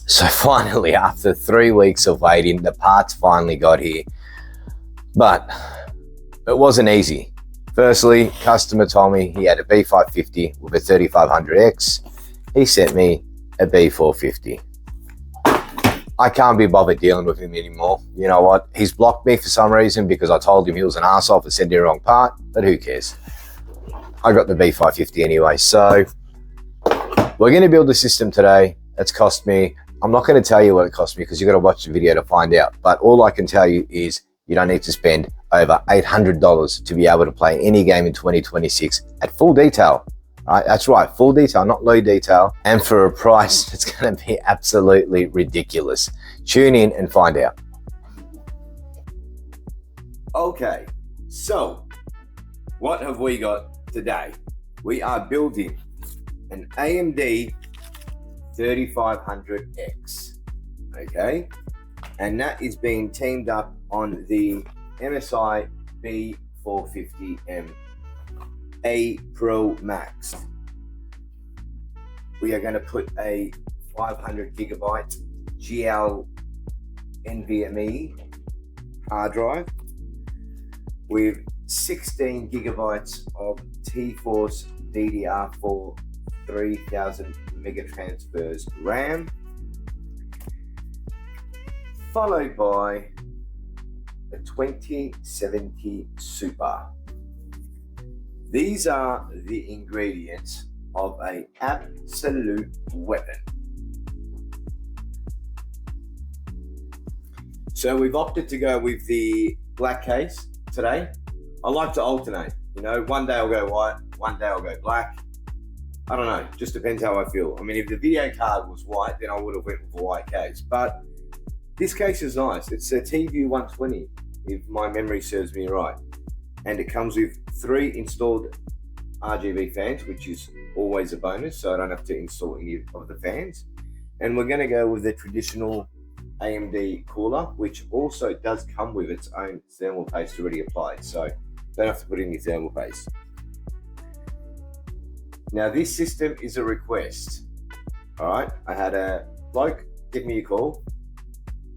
So finally, after 3 weeks of waiting, the parts finally got here. But it wasn't easy. Firstly, customer told me he had a B550 with a 3500X. He sent me a B450. I can't be bothered dealing with him anymore. You know what? He's blocked me for some reason because I told him he was an arsehole for sending the wrong part, but who cares? I got the B550 anyway. So we're going to build a system today. It's cost me, I'm not going to tell you what it cost me because you've got to watch the video to find out. But all I can tell you is you don't need to spend over $800 to be able to play any game in 2026 at full detail. Right, that's right, full detail, not low detail, and for a price that's going to be absolutely ridiculous. Tune in and find out. Okay, so what have we got today? We are building an AMD 3500X, okay? And that is being teamed up on the MSI B450M A Pro Max. We are going to put a 500 gigabyte GL NVMe hard drive with 16 gigabytes of T-Force DDR4 3000 megatransfers RAM, followed by a 2070 Super. These are the ingredients of an absolute weapon. So we've opted to go with the black case today. I like to alternate, you know, one day I'll go white, one day I'll go black. I don't know, just depends how I feel. I mean, if the video card was white, then I would have went with a white case. But this case is nice. It's a TView 120, if my memory serves me right. And it comes with 3 installed RGB fans, which is always a bonus, so I don't have to install any of the fans. And we're going to go with the traditional AMD cooler, which also does come with its own thermal paste already applied, so don't have to put any thermal paste. Now this system is a request. All right, I had a bloke give me a call.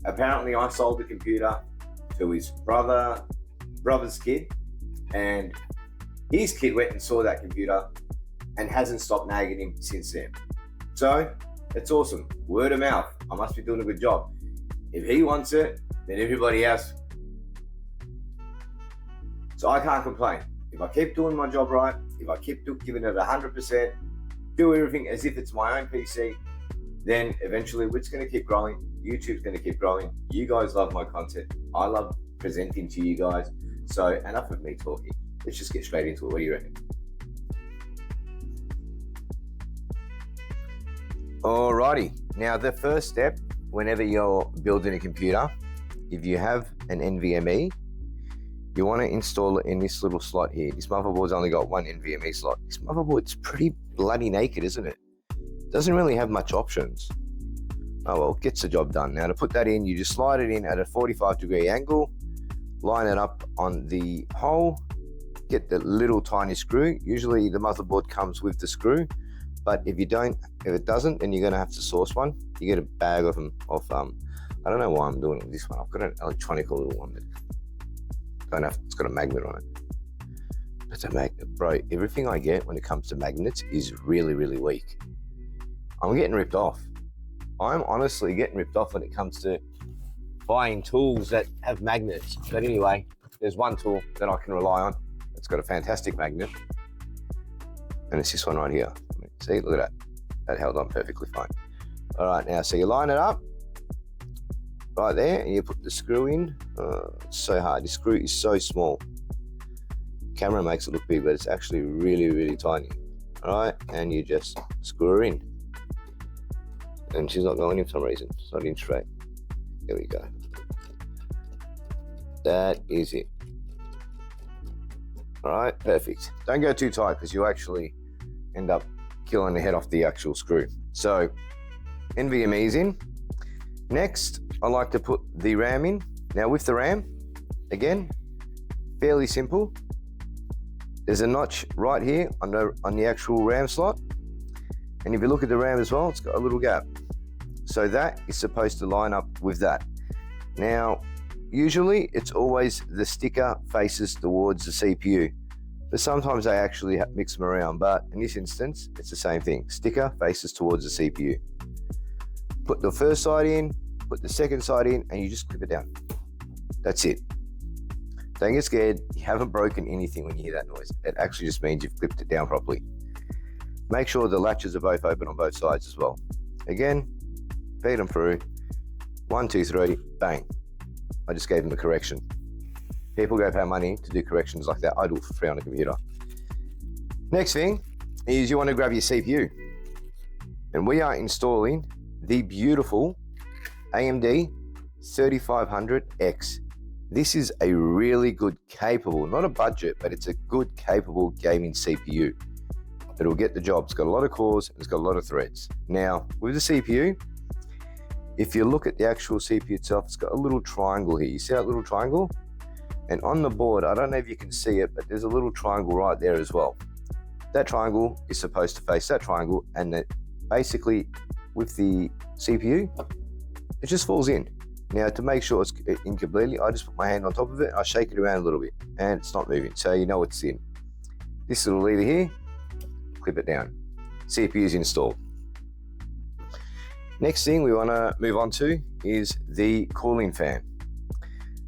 Apparently I sold the computer to his brother's kid, and his kid went and saw that computer and hasn't stopped nagging him since then. So it's awesome. Word of mouth. I must be doing a good job. If he wants it, then everybody else. So I can't complain. If I keep doing my job right, if I keep giving it 100%, do everything as if it's my own PC, then eventually it's going to keep growing. YouTube's going to keep growing. You guys love my content. I love presenting to you guys. So enough of me talking. Let's just get straight into it. What do you reckon? Alrighty. Now the first step, whenever you're building a computer, if you have an NVMe, you want to install it in this little slot here. This motherboard's only got one NVMe slot. This motherboard's pretty bloody naked, isn't it? Doesn't really have much options. Oh well, gets the job done. Now to put that in, you just slide it in at a 45-degree angle, line it up on the hole, get the little tiny screw. Usually the motherboard comes with the screw, but if it doesn't, then you're going to have to source one. You get a bag of them I don't know why I'm doing it with this one. I've got an electronic little one that it's got a magnet on it. It's a magnet, bro. Everything I get when it comes to magnets is really, really weak. I'm getting ripped off. I'm honestly getting ripped off when it comes to buying tools that have magnets. But anyway, there's one tool that I can rely on. It's got a fantastic magnet. And it's this one right here. See, look at that. That held on perfectly fine. All right, now, so you line it up right there, and you put the screw in. It's so hard. The screw is so small. Camera makes it look big, but it's actually really, really tiny. All right, and you just screw her in. And she's not going in for some reason. It's not in straight. There we go. That is it. All right, perfect. Don't go too tight because you'll actually end up killing the head off the actual screw. So NVMe's in. Next, I like to put the RAM in. Now with the RAM, again, fairly simple. There's a notch right here on the actual RAM slot. And if you look at the RAM as well, it's got a little gap. So that is supposed to line up with that. Now, usually it's always the sticker faces towards the CPU, but sometimes they actually mix them around. But in this instance, it's the same thing. Sticker faces towards the CPU. Put the first side in, put the second side in, and you just clip it down. That's it. Don't get scared. You haven't broken anything when you hear that noise. It actually just means you've clipped it down properly. Make sure the latches are both open on both sides as well. Again, feed them through. 1, 2, 3, bang. I just gave them a correction. People go pay money to do corrections like that. I do it for free on a computer. Next thing is you want to grab your CPU. And we are installing the beautiful AMD 3500X. This is a really good, capable, not a budget, but it's a good, capable gaming CPU. It'll get the job. It's got a lot of cores, and it's got a lot of threads. Now, with the CPU, if you look at the actual CPU itself, it's got a little triangle here. You see that little triangle? And on the board, I don't know if you can see it, but there's a little triangle right there as well. That triangle is supposed to face that triangle, and that basically with the CPU, it just falls in. Now, to make sure it's in completely, I just put my hand on top of it, I shake it around a little bit, and it's not moving, so you know it's in. This little lever here, clip it down. CPU is installed. Next thing we want to move on to is the cooling fan.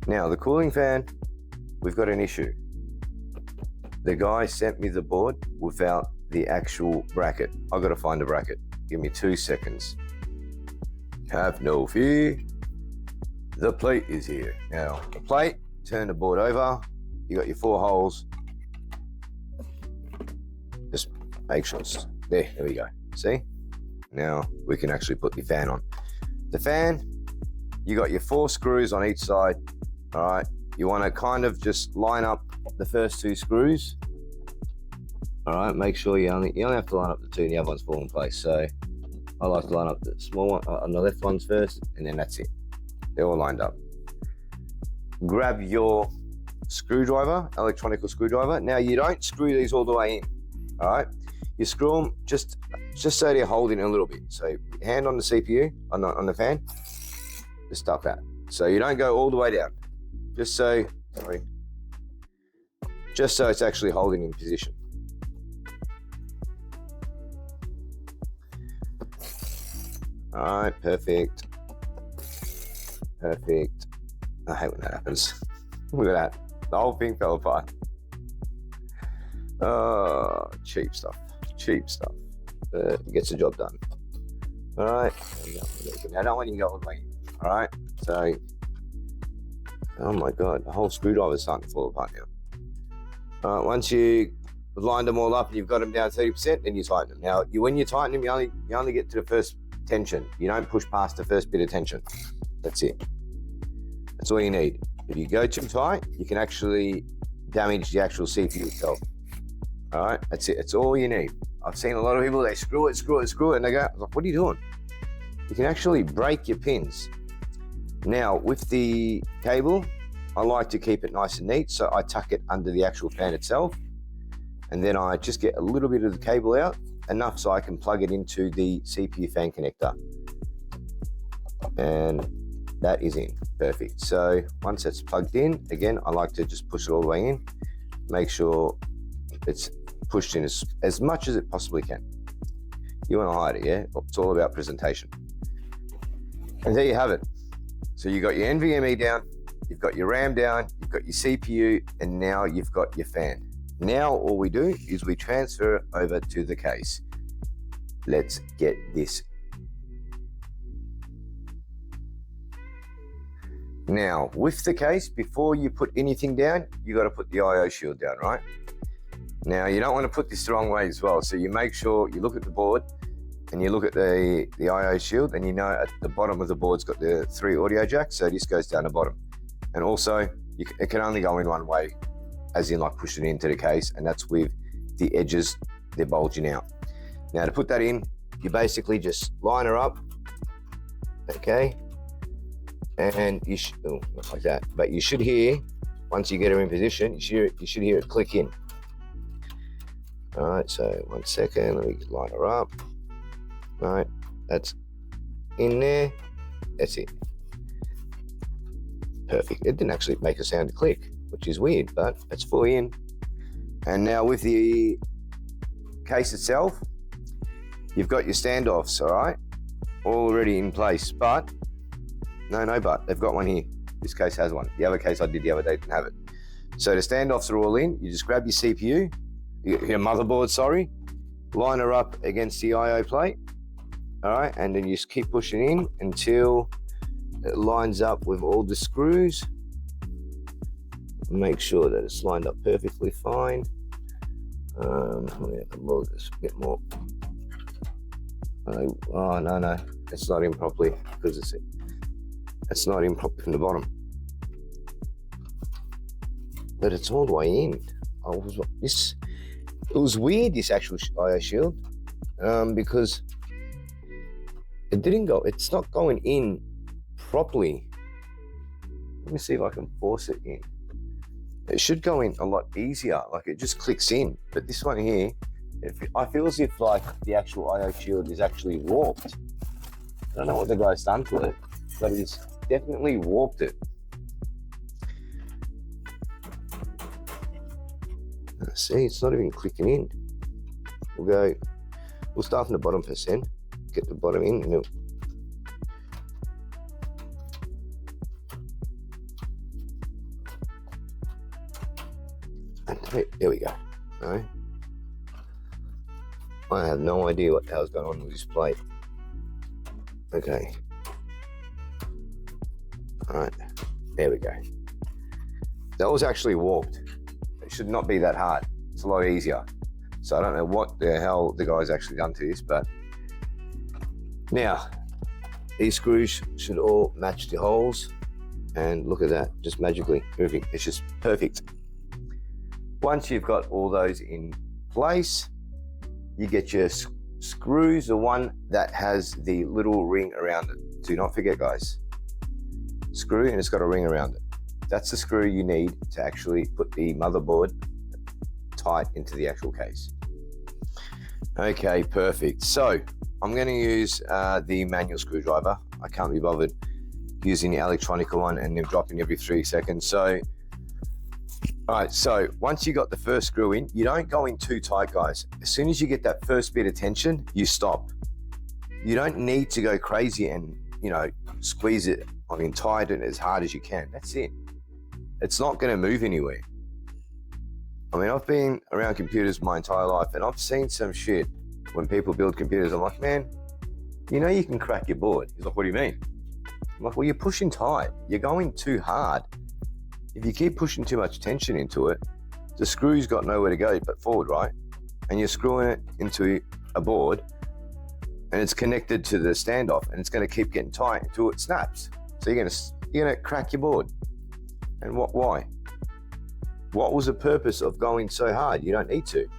Now, the cooling fan, we've got an issue. The guy sent me the board without the actual bracket. I've got to find a bracket. Give me 2 seconds. Have no fear. The plate is here. Now, the plate, turn the board over. You got your 4 holes. Just make sure it's there. There we go. See? Now we can actually put the fan on. The fan, you got your 4 screws on each side. All right. You want to kind of just line up the first 2 screws. All right. Make sure you only have to line up the 2, and the other ones fall in place. So I like to line up the small one on the left ones first, and then that's it. They're all lined up. Grab your screwdriver, electronic screwdriver. Now you don't screw these all the way in. All right. You screw them just so they're holding a little bit. So hand on the CPU, on the fan, just stuff that. So you don't go all the way down. Just so it's actually holding in position. All right, perfect. Perfect. I hate when that happens. Look at that. The whole thing fell apart. Oh, cheap stuff. Cheap stuff. It gets the job done. All right. Now, I don't want you to go all the way in. All right. So, oh my God, the whole screwdriver is starting to fall apart now. All right. Once you lined them all up and you've got them down 30%, then you tighten them. Now, when you tighten them, you only get to the first tension. You don't push past the first bit of tension. That's it. That's all you need. If you go too tight, you can actually damage the actual CPU itself. All right, that's it. It's all you need. I've seen a lot of people, they screw it, and they go, like, what are you doing? You can actually break your pins. Now, with the cable, I like to keep it nice and neat, so I tuck it under the actual fan itself, and then I just get a little bit of the cable out, enough so I can plug it into the CPU fan connector. And that is in. Perfect. So once it's plugged in, again, I like to just push it all the way in, make sure it's pushed in as much as it possibly can. You want to hide it, yeah? It's all about presentation. And there you have it. So you've got your NVMe down, you've got your RAM down, you've got your CPU, and now you've got your fan. Now all we do is we transfer it over to the case. Let's get this. Now, with the case, before you put anything down, you got to put the IO shield down, right? Now, you don't want to put this the wrong way as well. So you make sure you look at the board and you look at the IO shield, and you know at the bottom of the board's got the 3 audio jacks. So this goes down the bottom. And also, it can only go in one way, as in like push it into the case, and that's with the edges, they're bulging out. Now, to put that in, you basically just line her up, okay? And you should, not like that, but you should hear, once you get her in position, you should hear it click in. All right, so 1 second, let me line her up. All right, that's in there. That's it. Perfect. It didn't actually make a sound to click, which is weird, but it's fully in. And now with the case itself, you've got your standoffs, all right, already in place, but they've got one here. This case has one. The other case I did the other day didn't have it. So the standoffs are all in. You just grab your CPU, your motherboard, sorry, line her up against the IO plate, all right, and then you just keep pushing in until it lines up with all the screws. Make sure that it's lined up perfectly fine. I'm gonna have to load this a bit more. Oh no, it's not in properly because it's not in properly from the bottom. But it's all the way in. It was weird, this actual IO shield, because it didn't go. It's not going in properly. Let me see if I can force it in. It should go in a lot easier, like it just clicks in. But this one here, I feel as if like the actual IO shield is actually warped. I don't know what the guy's done to it, but he's definitely warped it. See, it's not even clicking in. We'll start from the bottom %, get the bottom in, and there we go. All right. I have no idea what the hell's going on with this plate. Okay. All right, there we go. That was actually warped. It should not be that hard. It's a lot easier. So I don't know what the hell the guy's actually done to this, but now these screws should all match the holes, and look at that, just magically moving. It's just perfect. Once you've got all those in place, you get your screws, the one that has the little ring around it. Do not forget, guys, screw, and it's got a ring around it. That's the screw you need to actually put the motherboard tight into the actual case. Okay, perfect. So I'm going to use the manual screwdriver. I can't be bothered using the electronic one and then dropping every 3 seconds. So all right, so once you got the first screw in, you don't go in too tight, guys. As soon as you get that first bit of tension, you stop. You don't need to go crazy and, squeeze it, tight and as hard as you can. That's it. It's not going to move anywhere. I've been around computers my entire life, and I've seen some shit when people build computers. I'm like, man, you can crack your board. He's like, what do you mean? I'm like, well, you're pushing tight. You're going too hard. If you keep pushing too much tension into it, the screw's got nowhere to go but forward, right? And you're screwing it into a board, and it's connected to the standoff, and it's going to keep getting tight until it snaps. So you're going to crack your board. And why? What was the purpose of going so hard? You don't need to.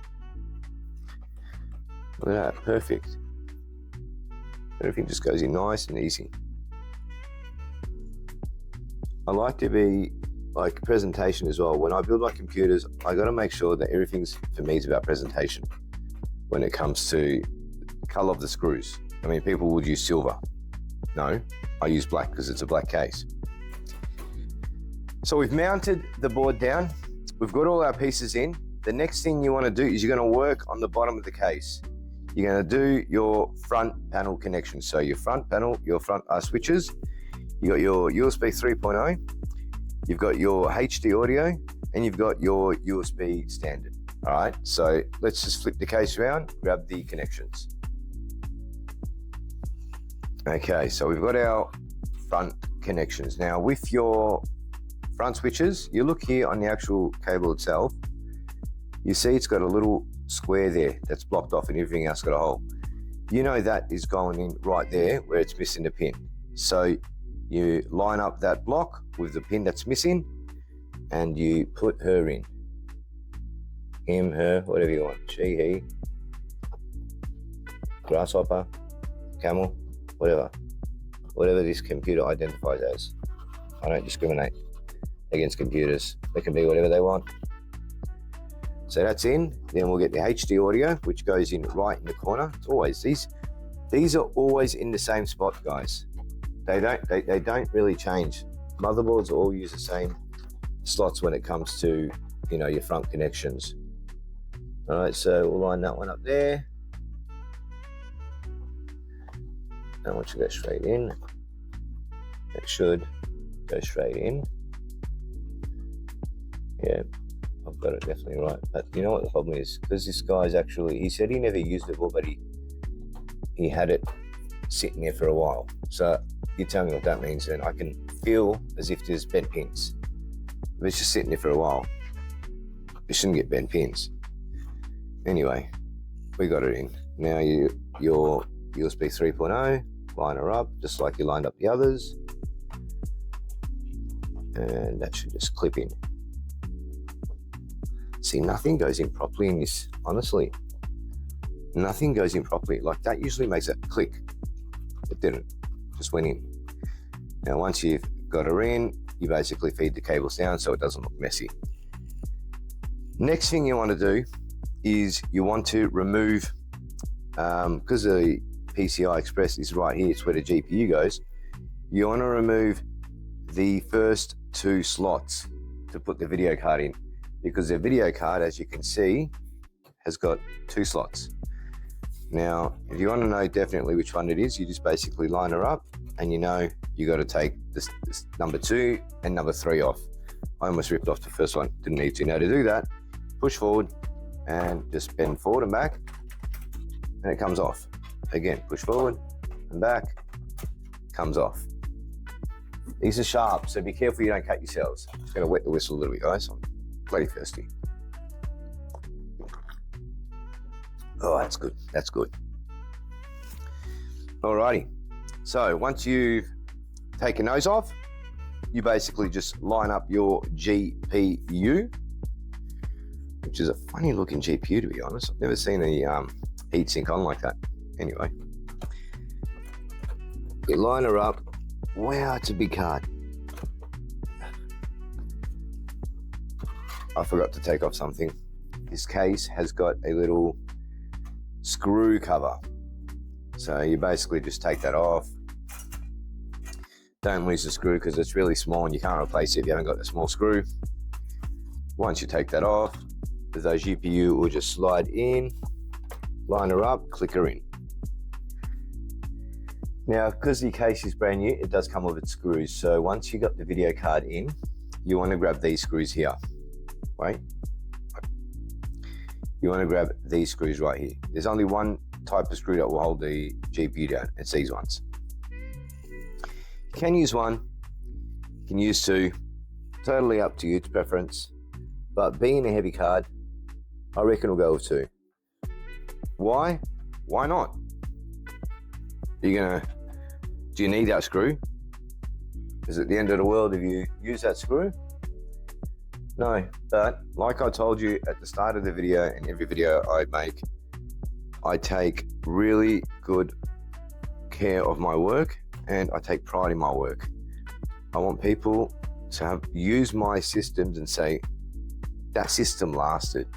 Look at that, perfect. Everything just goes in nice and easy. I like to be like presentation as well. When I build my computers, I got to make sure that everything's, for me, is about presentation when it comes to color of the screws. People would use silver. No, I use black because it's a black case. So we've mounted the board down. We've got all our pieces in. The next thing you want to do is you're going to work on the bottom of the case. You're going to do your front panel connections. So your front panel, your front switches. You got your USB 3.0. You've got your HD audio, and you've got your USB standard. All right, so let's just flip the case around, grab the connections. Okay, so we've got our front connections. Now with your front switches, you look here on the actual cable itself, you see it's got a little square there that's blocked off and everything else got a hole. That is going in right there where it's missing the pin. So you line up that block with the pin that's missing, and you put her in. Him, her, whatever you want. She, he, grasshopper, camel, whatever. Whatever this computer identifies as. I don't discriminate against computers. They can be whatever they want. So that's in. Then we'll get the HD audio, which goes in right in the corner. It's always these These are always in the same spot, guys. They don't really change. Motherboards all use the same slots when it comes to, you know, your front connections. All right, so we'll line that one up there. I want you to go straight in. It should go straight in. Yeah, I've got it definitely right. But you know what the problem is? Because this guy's actually, he said he never used it before, but he had it sitting there for a while. So you tell me what that means, then I can feel as if there's bent pins. If it's just sitting there for a while, it shouldn't get bent pins. Anyway, we got it in. Now your USB 3.0, line her up just like you lined up the others. And that should just clip in. See, nothing goes in properly in this, honestly. Nothing goes in properly. Like that usually makes a click. It didn't, just went in. Now, once you've got her in, you basically feed the cables down so it doesn't look messy. Next thing you want to do is you want to remove, because the PCI Express is right here, it's where the GPU goes. You want to remove the first two slots to put the video card in, because the video card, as you can see, has got two slots. Now, if you want to know definitely which one it is, you just basically line her up and you know you got to take this number 2 and number 3 off. I almost ripped off the first one, didn't need to. Now to do that, push forward and just bend forward and back and it comes off. Again, push forward and back, comes off. These are sharp, so be careful you don't cut yourselves. Just going to wet the whistle a little bit, guys. I'm bloody thirsty. Oh, that's good. That's good. Alrighty. So once you've taken those off, you basically just line up your GPU, which is a funny looking GPU to be honest. I've never seen a heatsink on like that. Anyway, you line her up. Wow, it's a big card. I forgot to take off something. This case has got a little screw cover. So you basically just take that off. Don't lose the screw because it's really small and you can't replace it if you haven't got the small screw. Once you take that off, those GPU will just slide in, line her up, click her in. Now, because the case is brand new, it does come with its screws. So once you got the video card in, you want to grab these screws here, right? You want to grab these screws right here. There's only one type of screw that will hold the GPU down. It's these ones. You can use one, you can use two. Totally up to you, it's preference. But being a heavy card, I reckon we'll go with two. Why? Why not? Do you need that screw? Is it the end of the world if you use that screw? No, but like I told you at the start of the video and every video I make, I take really good care of my work and I take pride in my work. I want people to use my systems and say, that system lasted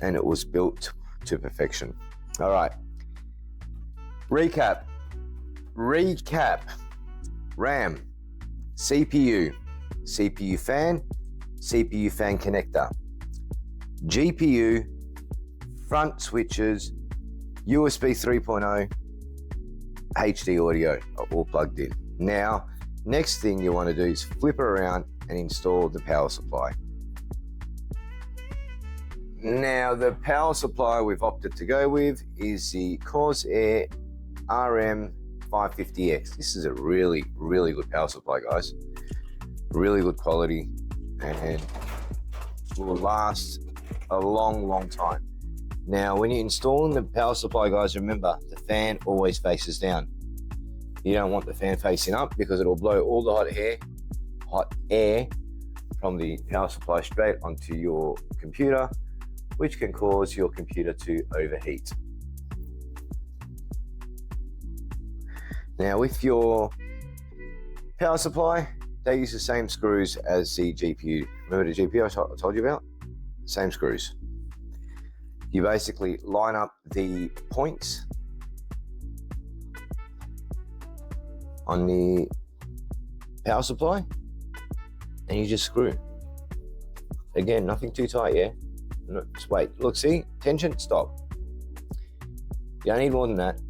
and it was built to perfection. All right, recap. RAM, CPU fan, CPU fan connector, GPU, front switches, USB 3.0, HD audio are all plugged in. Now, next thing you want to do is flip it around and install the power supply. Now, the power supply we've opted to go with is the Corsair RM550X. This is a really, really good power supply, guys. Really good quality and will last a long, long time. Now, when you're installing the power supply, guys, remember the fan always faces down. You don't want the fan facing up because it'll blow all the hot air from the power supply straight onto your computer, which can cause your computer to overheat. Now, with your power supply, they use the same screws as the GPU. Remember the GPU I told you about? Same screws. You basically line up the points on the power supply, and you just screw. Again, nothing too tight, yeah? No, just wait. Look, see? Tension, stop. You don't need more than that.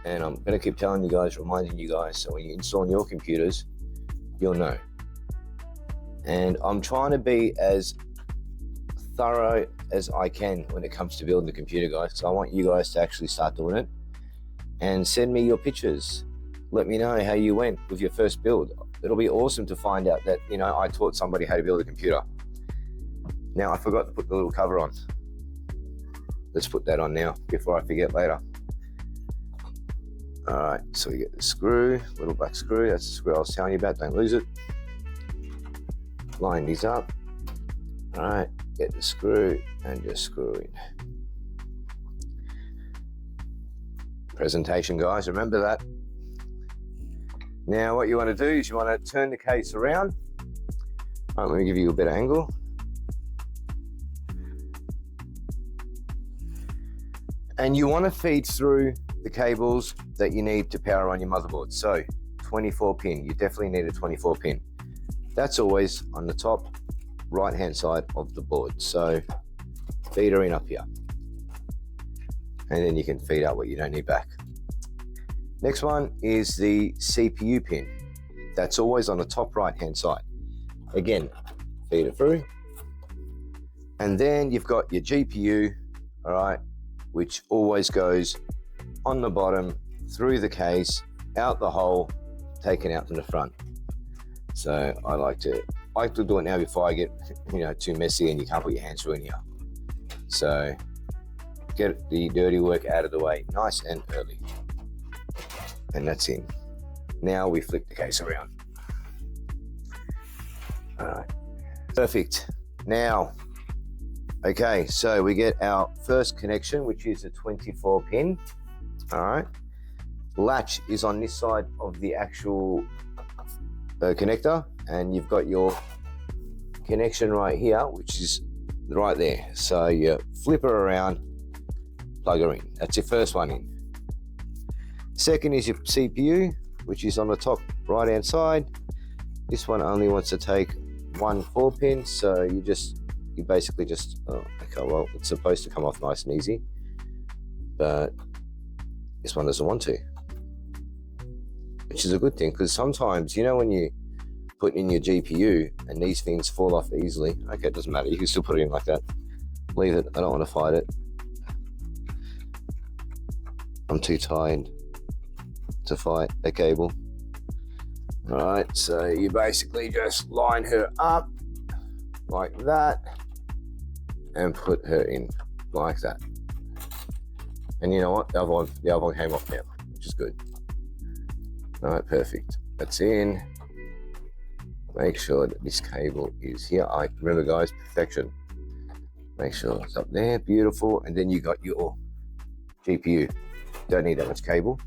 And I'm going to keep telling you guys, reminding you guys, so when you install on your computers, you'll know. And I'm trying to be as thorough as I can when it comes to building the computer, guys. So I want you guys to actually start doing it and send me your pictures. Let me know how you went with your first build. It'll be awesome to find out that, you know, I taught somebody how to build a computer. Now, I forgot to put the little cover on. Let's put that on now before I forget later. All right, so we get the screw, little black screw. That's the screw I was telling you about. Don't lose it. Line these up. All right, get the screw and just screw in. Presentation, guys, remember that. Now what you want to do is you want to turn the case around. All right, let me give you a better angle. And you want to feed through the cables that you need to power on your motherboard. So 24 pin, you definitely need a 24 pin. That's always on the top right hand side of the board. So feed her in up here. And then you can feed out what you don't need back. Next one is the CPU pin. That's always on the top right hand side. Again, feed it through. And then you've got your GPU, all right, which always goes on the bottom, through the case, out the hole, taken out from the front. So I like to do it now before I get, you know, too messy and you can't put your hands through in here. So get the dirty work out of the way, nice and early. And that's in. Now we flip the case around. All right, perfect. Now, okay, so we get our first connection, which is a 24 pin. All right, latch is on this side of the actual connector, and you've got your connection right here, which is right there. So you flip her around, plug her in. That's your first one in. Second is your CPU, which is on the top right hand side. This one only wants to take one 4 pin, so you basically just, oh, okay, well, it's supposed to come off nice and easy, but this one doesn't want to, which is a good thing, because sometimes, you know, when you put in your GPU and these things fall off easily, okay, it doesn't matter, you can still put it in like that. Leave it, I don't want to fight it. I'm too tired to fight a cable. All right, so you basically just line her up like that and put her in like that. And you know what? The other one came off now, which is good. All right, perfect. That's in. Make sure that this cable is here. Remember, guys, perfection. Make sure it's up there, beautiful. And then you got your GPU. Don't need that much cable.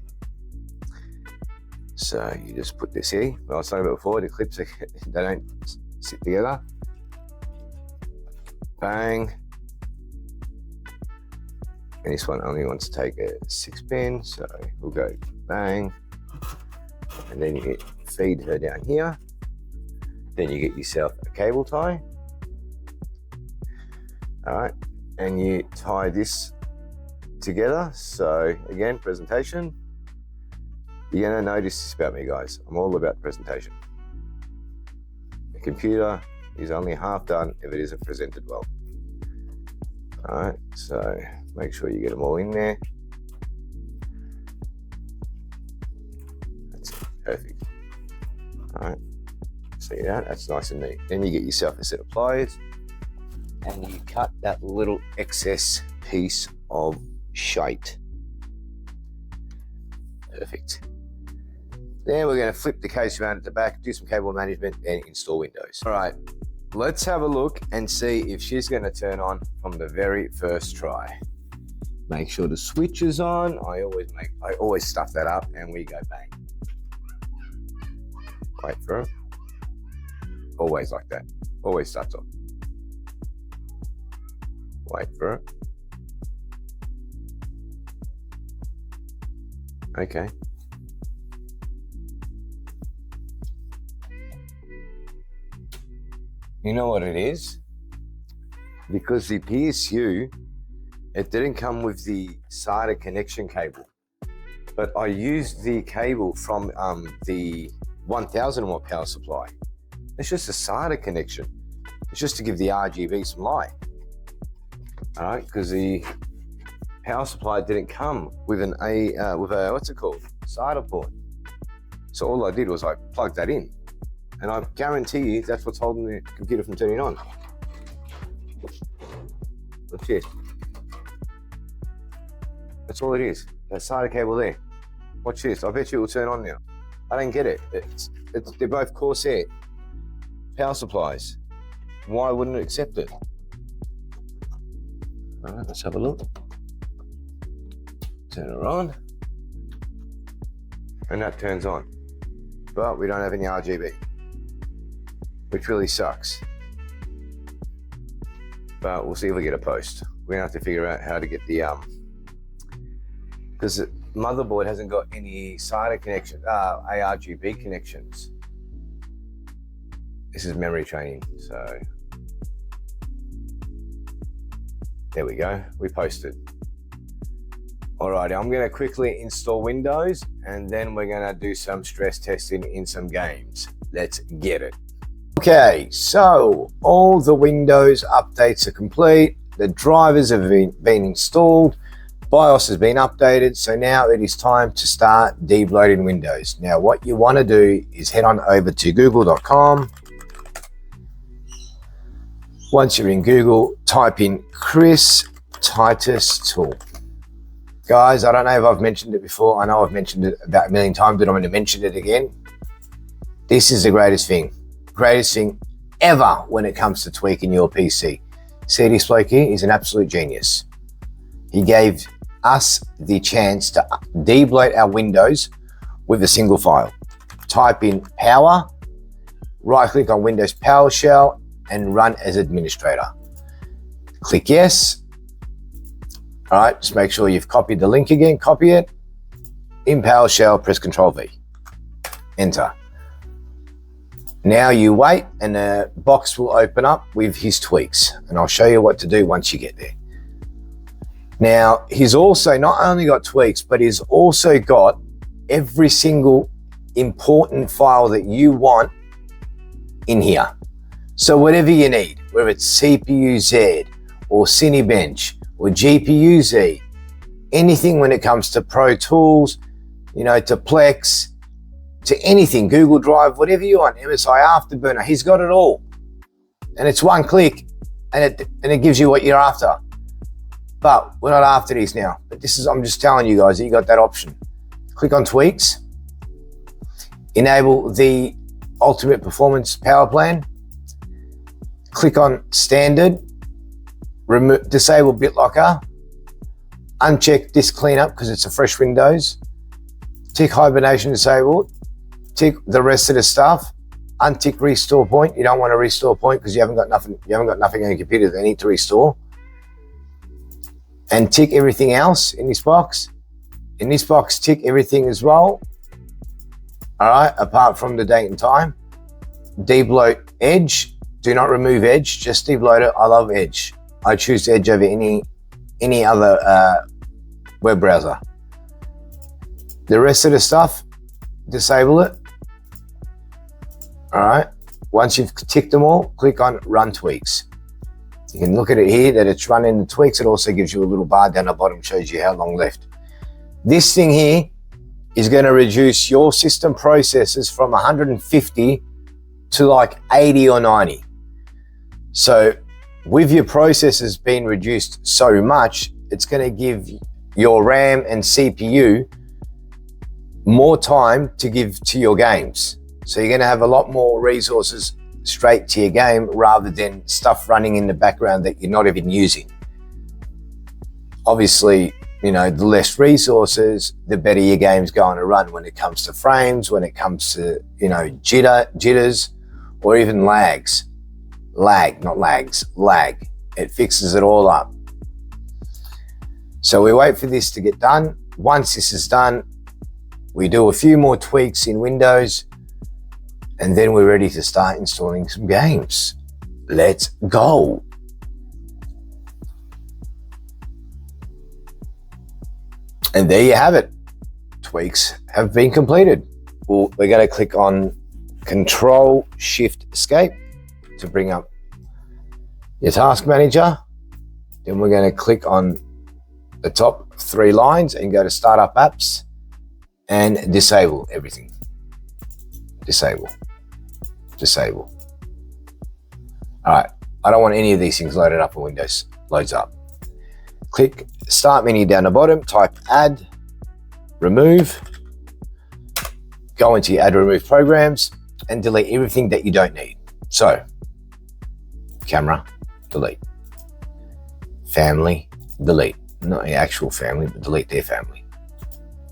So you just put this here. Well, I was talking about before, the clips, they don't sit together. Bang. And this one only wants to take a 6 pin, so we'll go bang. And then you feed her down here. Then you get yourself a cable tie. All right, and you tie this together. So again, presentation. You're gonna notice this about me, guys. I'm all about presentation. The computer is only half done if it isn't presented well. All right, so make sure you get them all in there. That's it, perfect. All right, see that? That's nice and neat. Then you get yourself a set of pliers and you cut that little excess piece of shite. Perfect. Then we're going to flip the case around at the back, do some cable management, and install Windows. All right, let's have a look and see if she's going to turn on from the very first try. Make sure the switch is on. I always stuff that up, and we go bang. Wait for it. Always like that. Always starts off. Wait for it. Okay. You know what it is? Because the PSU, it didn't come with the SATA connection cable. But I used the cable from the 1000 watt power supply. It's just a SATA connection. It's just to give the RGB some light. All right, because the power supply didn't come with a what's it called? SATA port. So all I did was I plugged that in. And I guarantee you that's what's holding the computer from turning on. Watch this. That's all it is. That SATA cable there. Watch this. I bet you it will turn on now. I don't get it. They're both Corsair power supplies. Why wouldn't it accept it? All right, let's have a look. Turn it on. And that turns on. But we don't have any RGB, which really sucks. But we'll see if we get a post. We're gonna have to figure out how to get the because the motherboard hasn't got any SATA connection, ARGB connections. This is memory training, so there we go. We posted. Alrighty, I'm gonna quickly install Windows and then we're gonna do some stress testing in some games. Let's get it. Okay, so all the Windows updates are complete. The drivers have been installed. BIOS has been updated. So now it is time to start debloating Windows. Now what you want to do is head on over to google.com. Once you're in Google, type in Chris Titus tool. Guys, I don't know if I've mentioned it before. I know I've mentioned it about a million times, but I'm going to mention it again. This is the greatest thing ever when it comes to tweaking your PC. See, this bloke here is an absolute genius. He gave us the chance to debloat our Windows with a single file. Type in power, right click on Windows PowerShell and run as administrator. Click yes. All right, just make sure you've copied the link again, copy it. In PowerShell, press Control V, enter. Now you wait and the box will open up with his tweaks and I'll show you what to do once you get there. Now, he's also not only got tweaks, but he's also got every single important file that you want in here. So whatever you need, whether it's CPU-Z or Cinebench or GPU-Z, anything when it comes to Pro Tools, you know, to Plex, to anything, Google Drive, whatever you want, MSI Afterburner, he's got it all. And it's one click and it gives you what you're after. But we're not after these now. But this is, I'm just telling you guys that you got that option. Click on tweaks, enable the ultimate performance power plan, click on standard, disable BitLocker, uncheck disk cleanup because it's a fresh Windows, tick hibernation disabled, tick the rest of the stuff, untick restore point. You don't want to restore point because you haven't got nothing on your computer they need to restore. And tick everything else in this box. In this box, tick everything as well. All right, apart from the date and time. Debloat Edge. Do not remove Edge, just debloat it. I love Edge. I choose Edge over any other web browser. The rest of the stuff, disable it. All right, once you've ticked them all, click on Run Tweaks. You can look at it here that it's running the tweaks. It also gives you a little bar down the bottom, shows you how long left. This thing here is going to reduce your system processes from 150 to like 80 or 90. So with your processors being reduced so much, it's going to give your RAM and CPU more time to give to your games. So you're going to have a lot more resources straight to your game rather than stuff running in the background that you're not even using. Obviously, you know, the less resources, the better your game's going to run when it comes to frames, when it comes to, you know, jitters, or even lags. Lag, not lags, lag. It fixes it all up. So we wait for this to get done. Once this is done, we do a few more tweaks in Windows, and then we're ready to start installing some games. let's go. And there you have it. Tweaks have been completed. We're going to click on Control Shift Escape to bring up your task manager. Then we're going to click on the top 3 lines and go to Startup Apps and disable everything. Disable. All right, I don't want any of these things loaded up when Windows loads up. Click Start menu down the bottom, type Add, Remove, go into your Add Remove Programs and delete everything that you don't need. So, camera, delete. Family, delete. Not the actual family, but delete their family.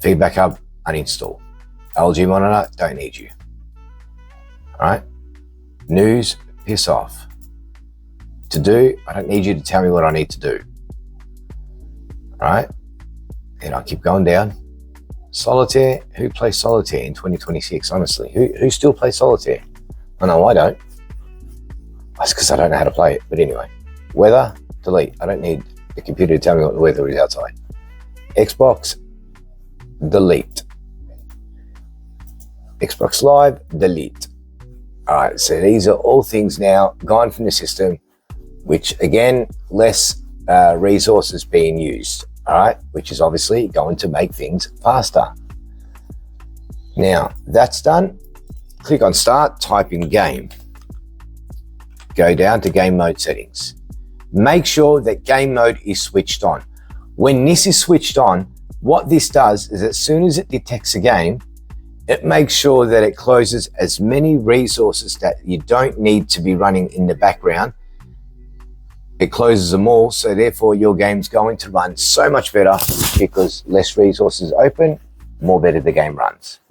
Feedback Hub, uninstall. LG monitor, don't need you. All right. News, piss off. To do, I don't need you to tell me what I need to do. All right. And I'll keep going down. Solitaire, who plays Solitaire in 2026? Honestly, who still plays Solitaire? I know I don't. That's because I don't know how to play it. But anyway, weather, delete. I don't need the computer to tell me what the weather is outside. Xbox, delete. Xbox Live, delete. All right, so these are all things now gone from the system, which again, less resources being used. All right, which is obviously going to make things faster. Now that's done. Click on Start, type in Game. Go down to Game Mode Settings. Make sure that Game Mode is switched on. When this is switched on, what this does is as soon as it detects a game, it makes sure that it closes as many resources that you don't need to be running in the background. It closes them all, so therefore your game's going to run so much better because less resources open, more better the game runs.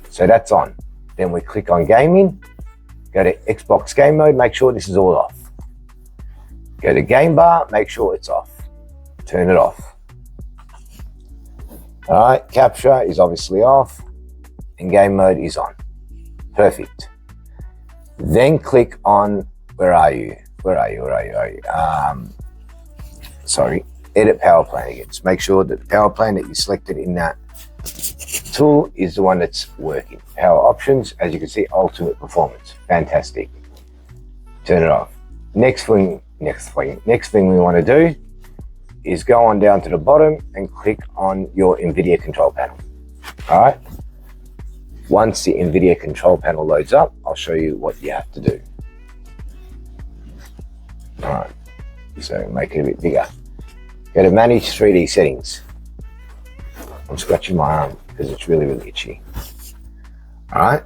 So that's on. Then we click on Gaming, go to Xbox Game Mode, make sure this is all off. Go to Game Bar, make sure it's off. Turn it off. All right, Capture is obviously off and Game Mode is on. Perfect. Then click on, where are you? Sorry, edit power plan again. Just make sure that the power plan that you selected in that tool is the one that's working. Power options, as you can see, ultimate performance. Fantastic. Turn it off. Next thing we want to do is go on down to the bottom and click on your NVIDIA control panel. All right. Once the NVIDIA control panel loads up, I'll show you what you have to do. All right, so make it a bit bigger. Go to Manage 3D Settings. I'm scratching my arm because it's really, really itchy. All right,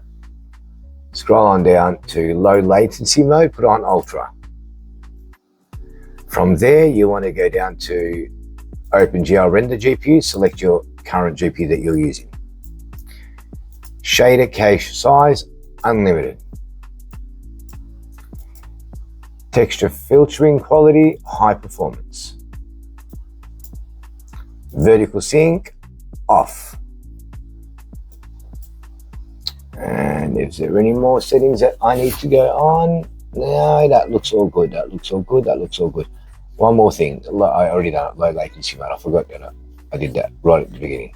scroll on down to Low Latency Mode, put on Ultra. From there, you want to go down to OpenGL Render GPU, select your current GPU that you're using. Shader cache size, unlimited. Texture filtering quality, high performance. Vertical sync, off. And is there any more settings that I need to go on? No, that looks all good. That looks all good. One more thing. I already done it. Low latency mode. I forgot that I did that right at the beginning.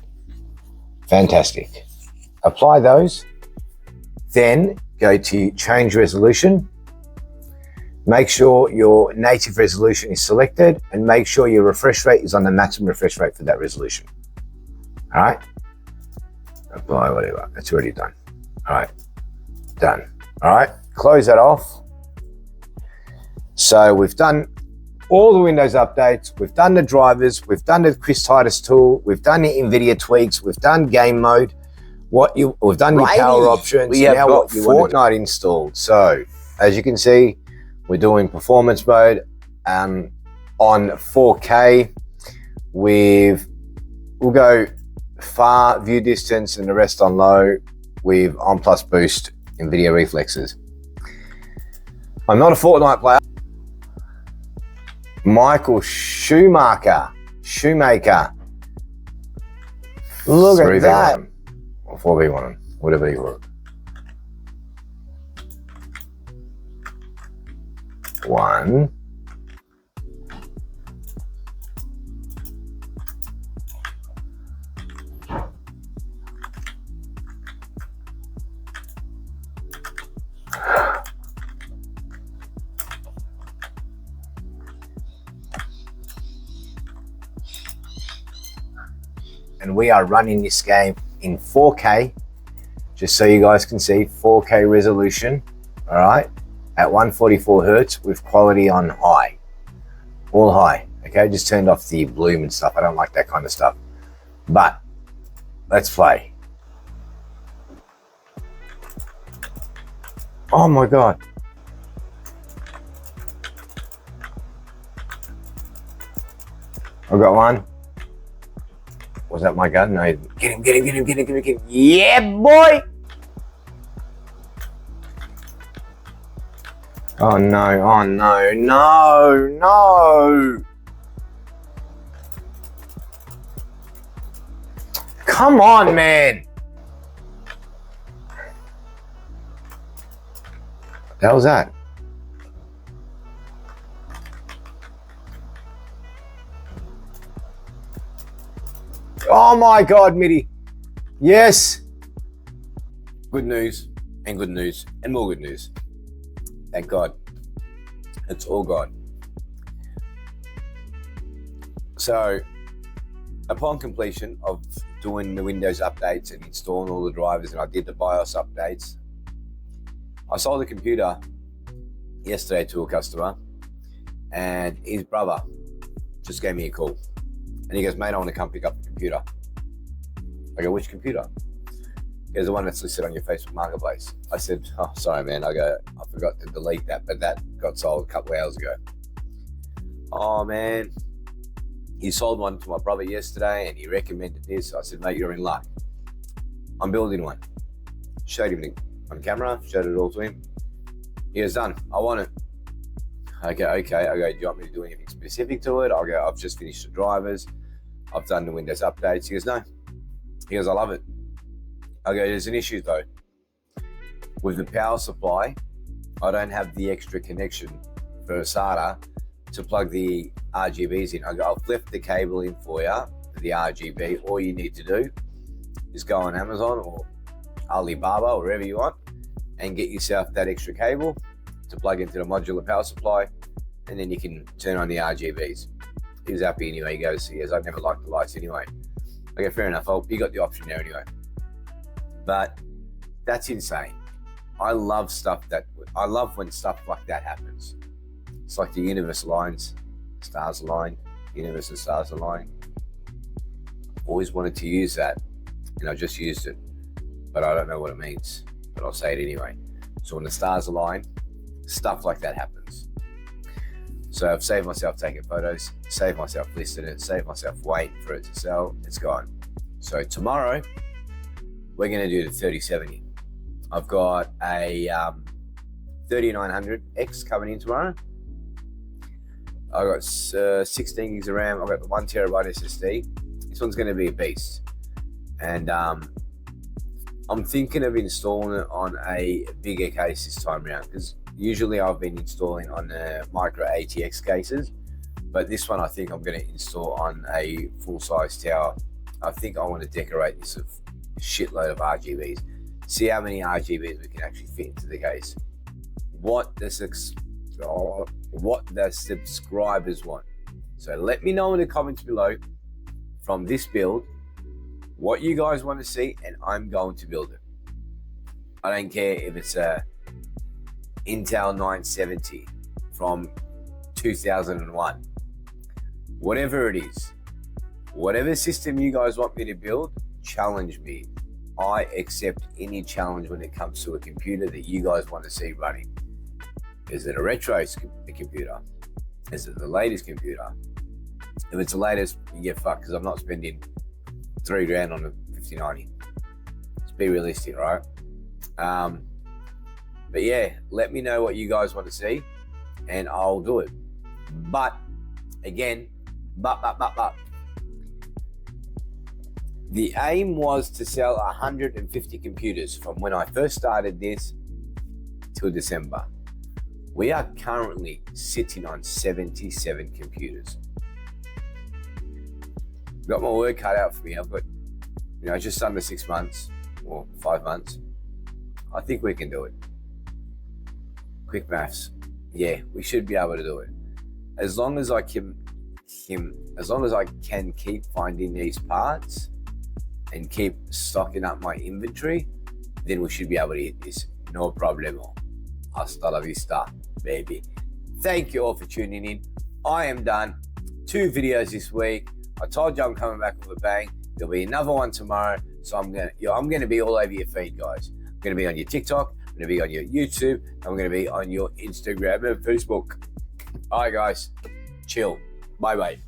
Fantastic. Apply those. Then go to change resolution. Make sure your native resolution is selected and make sure your refresh rate is on the maximum refresh rate for that resolution. All right. Apply whatever. That's already done. All right. Done. All right. Close that off. So we've done all the Windows updates. We've done the drivers. We've done the Chris Titus tool. We've done the NVIDIA tweaks. We've done game mode. We've done your power options. We have now got Fortnite installed. So as you can see, we're doing performance mode on 4K. We'll go far view distance and the rest on low with on plus boost NVIDIA reflexes. I'm not a Fortnite player. Michael Shoemaker. Look at that. Or 4v1, whatever you want. 1. And we are running this game in 4K, just so you guys can see 4K resolution, all right, at 144 Hertz with quality on high, all high, okay? Just turned off the bloom and stuff. I don't like that kind of stuff, but let's play. Oh my God. I got one. Was that my gun? No, get him, get him, get him, get him, get him, get him. Yeah, boy! Oh no, oh no, no, no! Come on, man! What the hell was that? Oh my God, Mitty. Yes. Good news and good news and more good news. Thank God. It's all God. So, upon completion of doing the Windows updates and installing all the drivers, and I did the BIOS updates, I sold the computer yesterday to a customer, and his brother just gave me a call. And he goes, mate, I want to come pick up the computer. I go, which computer? He goes, the one that's listed on your Facebook Marketplace. I said, oh, sorry, man. I go, I forgot to delete that, but that got sold a couple of hours ago. Oh, man. He sold one to my brother yesterday, and he recommended this. I said, mate, you're in luck. I'm building one. Showed him on camera, showed it all to him. He goes, done. I want it. I go, okay. I go, do you want me to do anything specific to it? I go, I've just finished the drivers. I've done the Windows updates. He goes, no. He goes, I love it. I go, there's an issue though. With the power supply, I don't have the extra connection for SATA to plug the RGBs in. I go, I'll flip the cable in for you for the RGB. All you need to do is go on Amazon or Alibaba or wherever you want and get yourself that extra cable to plug into the modular power supply, and then you can turn on the RGBs. He was happy anyway. He goes, I never liked the lights anyway. I go, fair enough. You got the option there anyway. But that's insane. I love when stuff like that happens. It's like the universe aligns, stars align, universe and stars align. Always wanted to use that, and I just used it, but I don't know what it means, but I'll say it anyway. So when the stars align, stuff like that happens. So I've saved myself taking photos, saved myself listing it, saved myself waiting for it to sell. It's gone. So tomorrow, we're going to do the 3070. I've got a 3900X coming in tomorrow. I've got 16 gigs of RAM. I've got the 1 terabyte SSD. This one's going to be a beast. And I'm thinking of installing it on a bigger case this time around, because usually I've been installing on the micro ATX cases, but this one I think I'm going to install on a full-size tower. I think I want to decorate this with a shitload of RGBs. See how many RGBs we can actually fit into the case. What the subscribers want. So let me know in the comments below from this build what you guys want to see, and I'm going to build it. I don't care if it's a Intel 970 from 2001. Whatever it is, whatever system you guys want me to build, challenge me. I accept any challenge when it comes to a computer that you guys want to see running. Is it a retro computer? Is it the latest computer? If it's the latest, you get fucked, because I'm not spending $3,000 on a 5090. Let's be realistic, right? But yeah, let me know what you guys want to see, and I'll do it. But again, the aim was to sell 150 computers from when I first started this till December. We are currently sitting on 77 computers. Got my work cut out for me. I've got, just under 6 months or 5 months. I think we can do it. Quick maths. Yeah, we should be able to do it. As long as I can keep finding these parts and keep stocking up my inventory, then we should be able to hit this. No problemo. Hasta la vista, baby. Thank you all for tuning in. I am done. 2 videos this week. I told you I'm coming back with a bang. There'll be another one tomorrow. So I'm gonna be all over your feed, guys. I'm gonna be on your TikTok. I'm gonna be on your YouTube. I'm gonna be on your Instagram and Facebook. All right, guys. Chill. Bye-bye.